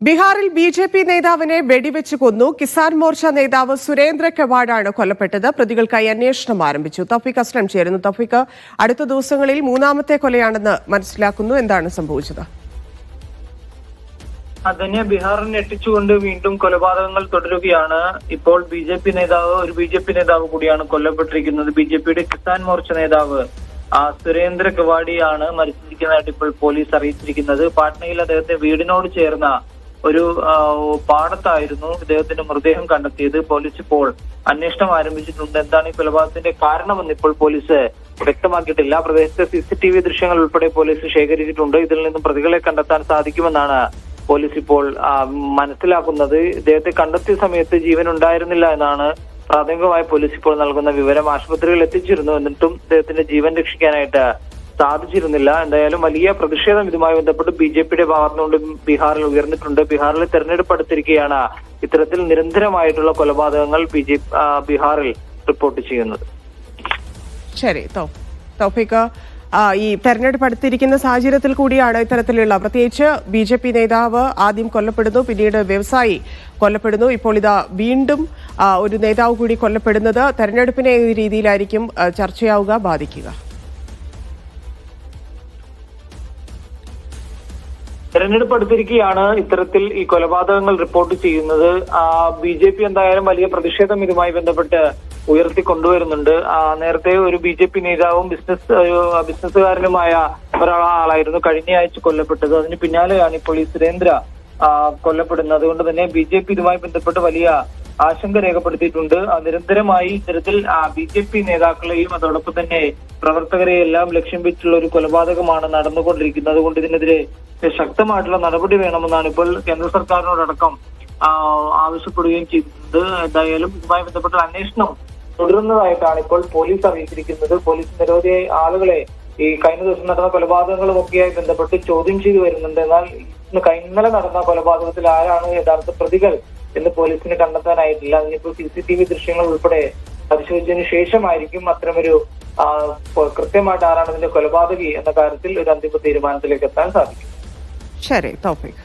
ബീഹാറിൽ ബി.ജെ.പി. നേതാവിനെ വെടിവെച്ച് കൊന്നു. കിസാൻ മോർച്ച നേതാവ് സുരേന്ദ്ര കെവാഡാണ് കൊല്ലപ്പെട്ടത്. പ്രതികൾക്കായി അന്വേഷണം ആരംഭിച്ചു. തൗഫീഖ് അസ്ലം ചേരുന്നു. തൗഫീഖ്, അടുത്ത ദിവസങ്ങളിൽ മൂന്നാമത്തെ കൊലയാണെന്ന് മനസ്സിലാക്കുന്നു. എന്താണ് സംഭവിച്ചത്? അതിനെ ബീഹാറിനെ ഞെട്ടിച്ചുകൊണ്ട് വീണ്ടും കൊലപാതകങ്ങൾ തുടരുകയാണ്. ഇപ്പോൾ ഒരു ബി ജെ പി നേതാവ് കൂടിയാണ് കൊല്ലപ്പെട്ടിരിക്കുന്നത്. ബി.ജെ.പിയുടെ കിസാൻ മോർച്ച നേതാവ് സുരേന്ദ്ര കെവാഡിയാണ് മരിച്ചിരിക്കുന്നതായിട്ട് ഇപ്പോൾ പോലീസ് അറിയിച്ചിരിക്കുന്നത്. പാട്നയിൽ അദ്ദേഹത്തെ വീടിനോട് ചേർന്ന ഒരു പാടത്തായിരുന്നു ഇദ്ദേഹത്തിന്റെ മൃതദേഹം കണ്ടെത്തിയത്. പോലീസ് ഇപ്പോൾ അന്വേഷണം ആരംഭിച്ചിട്ടുണ്ട്. എന്താണ് ഈ കൊലപാതകത്തിന്റെ കാരണമെന്ന് ഇപ്പോൾ പോലീസ് വ്യക്തമാക്കിയിട്ടില്ല. പ്രദേശത്തെ CCTV ദൃശ്യങ്ങൾ ഉൾപ്പെടെ പോലീസ് ശേഖരിച്ചിട്ടുണ്ട്. ഇതിൽ നിന്നും പ്രതികളെ കണ്ടെത്താൻ സാധിക്കുമെന്നാണ് പോലീസ് ഇപ്പോൾ മനസ്സിലാക്കുന്നത്. ഇദ്ദേഹത്തെ കണ്ടെത്തിയ സമയത്ത് ജീവൻ ഉണ്ടായിരുന്നില്ല എന്നാണ് പ്രാഥമികമായി പോലീസ് ഇപ്പോൾ നൽകുന്ന വിവരം. ആശുപത്രിയിൽ എത്തിച്ചിരുന്നു, എന്നിട്ടും ഇദ്ദേഹത്തിന്റെ ജീവൻ രക്ഷിക്കാനായിട്ട് സാധിച്ചിരുന്നില്ല. എന്തായാലും വലിയ പ്രതിഷേധം ഇതുമായി ബന്ധപ്പെട്ട് ബി.ജെ.പിയുടെ ഭാഗത്തുനിന്നുകൊണ്ട് ബീഹാറിൽ ഉയർന്നിട്ടുണ്ട്. ബീഹാറിൽ തെരഞ്ഞെടുപ്പ് അടുത്തിരിക്കെയാണ് ഇത്തരത്തിൽ നിരന്തരമായിട്ടുള്ള കൊലപാതകങ്ങൾ ബീഹാറിൽ റിപ്പോർട്ട് ചെയ്യുന്നത്. ശരി തൗഫീഖ്, ഈ തെരഞ്ഞെടുപ്പ് അടുത്തിരിക്കുന്ന സാഹചര്യത്തിൽ കൂടിയാണ് ഇത്തരത്തിലുള്ള, പ്രത്യേകിച്ച് ബി.ജെ.പി. നേതാവ് ആദ്യം കൊല്ലപ്പെടുന്നു, പിന്നീട് വ്യവസായി കൊല്ലപ്പെടുന്നു, ഇപ്പോൾ ഇതാ വീണ്ടും ഒരു നേതാവ് കൂടി കൊല്ലപ്പെടുന്നത് തെരഞ്ഞെടുപ്പിനെ ഏത് രീതിയിലായിരിക്കും ചർച്ചയാവുക, ബാധിക്കുക? തെരഞ്ഞെടുപ്പ് അടുത്തിരിക്കെയാണ് ഇത്തരത്തിൽ ഈ കൊലപാതകങ്ങൾ റിപ്പോർട്ട് ചെയ്യുന്നത്. ബി.ജെ.പി. എന്തായാലും വലിയ പ്രതിഷേധം ഇതുമായി ബന്ധപ്പെട്ട് ഉയർത്തിക്കൊണ്ടുവരുന്നുണ്ട്. നേരത്തെ ഒരു ബി.ജെ.പി. നേതാവും ബിസിനസ്സുകാരനുമായ ഒരാളായിരുന്നു കഴിഞ്ഞ ആഴ്ച കൊല്ലപ്പെട്ടത്. അതിന് പിന്നാലെയാണ് ഇപ്പോൾ ഈ സുരേന്ദ്ര കൊല്ലപ്പെടുന്നത്. അതുകൊണ്ട് തന്നെ ബി.ജെ.പി. ഇതുമായി ബന്ധപ്പെട്ട് വലിയ ആശങ്ക രേഖപ്പെടുത്തിയിട്ടുണ്ട്. നിരന്തരമായി ഇത്തരത്തിൽ ബി.ജെ.പി. നേതാക്കളെയും അതോടൊപ്പം തന്നെ പ്രവർത്തകരെയും എല്ലാം ലക്ഷ്യം വെച്ചുള്ള ഒരു കൊലപാതകമാണ് നടന്നുകൊണ്ടിരിക്കുന്നത്. അതുകൊണ്ട് ഇതിനെതിരെ ശക്തമായിട്ടുള്ള നടപടി വേണമെന്നാണ് ഇപ്പോൾ കേന്ദ്ര സർക്കാരിനോടക്കം ആവശ്യപ്പെടുകയും ചെയ്തിട്ടുണ്ട്. എന്തായാലും ഇതുമായി ബന്ധപ്പെട്ട അന്വേഷണം തുടരുന്നതായിട്ടാണ് ഇപ്പോൾ പോലീസ് അറിയിച്ചിരിക്കുന്നത്. പോലീസ് നിരവധി ആളുകളെ ഈ കഴിഞ്ഞ ദിവസം നടന്ന കൊലപാതകങ്ങളും ഒക്കെയായി ബന്ധപ്പെട്ട് ചോദ്യം ചെയ്തു വരുന്നുണ്ട്. എന്നാൽ ഇന്നലെ നടന്ന കൊലപാതകത്തിൽ ആരാണ് യഥാർത്ഥ പ്രതികൾ എന്ന് പോലീസിന് കണ്ടെത്താനായിട്ടില്ല. അതിനിപ്പോൾ CCTV ദൃശ്യങ്ങൾ ഉൾപ്പെടെ പരിശോധിച്ചതിന് ശേഷമായിരിക്കും അത്തരമൊരു കൃത്യമായിട്ട് ആരാണ് ഇതിന്റെ കൊലപാതകി എന്ന കാര്യത്തിൽ ഒരു അന്തിമ തീരുമാനത്തിലേക്ക് എത്താൻ സാധിക്കും. ശരി തൗഫീഖ്.